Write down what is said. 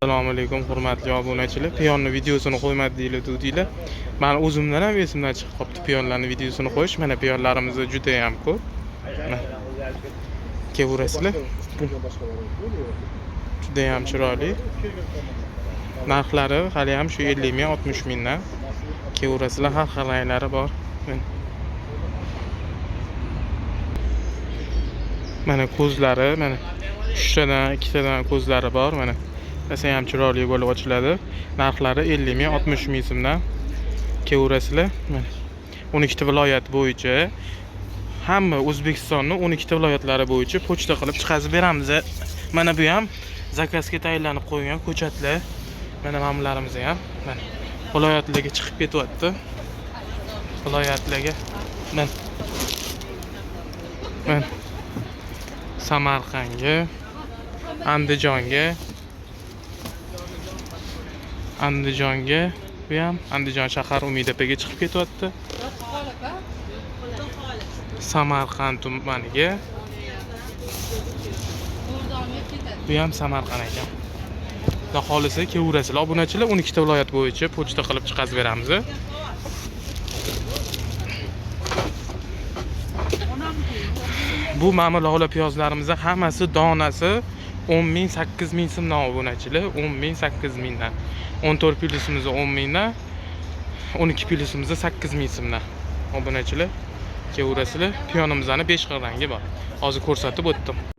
Assalomu alaykum hurmatli obunachilar. Piyonni videosini qo'ymadi deylar. Men o'zimdan ham esimdan chiqib qopti piyonlarning videosini qo'yish. Mana piyonlarimiz juda ham ko'p. Ko'rasizlar. Juda ham chiroyli. Narxlari hali ham shu 50 ming, 60 mingdan. Ko'rasizlar, har xil ranglari bor. Mana ko'zlari, mana 3 tadan, 2 tadan ko'zlari bor, mana. Esa ham chiroyli bo'lib ochiladi. Narxlari 50 ming, 60 ming so'mdan. Ko'rasizlar. 12 ta viloyat bo'yicha hamma O'zbekistonning 12 ta viloyatlari bo'yicha pochta qilib chiqazib beramiz. Mana bu ham zakazga tayinlanib qo'ygan ko'chatlar. Mana mamlarimiz ham mana viloyatlarga chiqib ketyapti. Viloyatlarga mana Samarqandga, Andijonga, bu ham Andijon shahar Umidapaga chiqib ketyapti. Samarqand tumaniga. Bu ham Samarqand ekan. Xudo xolisa ko'rasizlar, obunachilar 12 ta viloyat bo'yicha pochta qilib chiqazib beramiz. Bu mana lola piyozlarimizning hammasi donasi 10 ming, 8 ming so'mdan obunachilar, 10 ming, 8 mingdan. 14 pilisimiz 10 mingdan, 12 pilisimiz 8 ming so'mdan. Obunachilar, ko'rasizlar, piyonimizning 5 xil rangi bor. Hozir ko'rsatib o'tdim.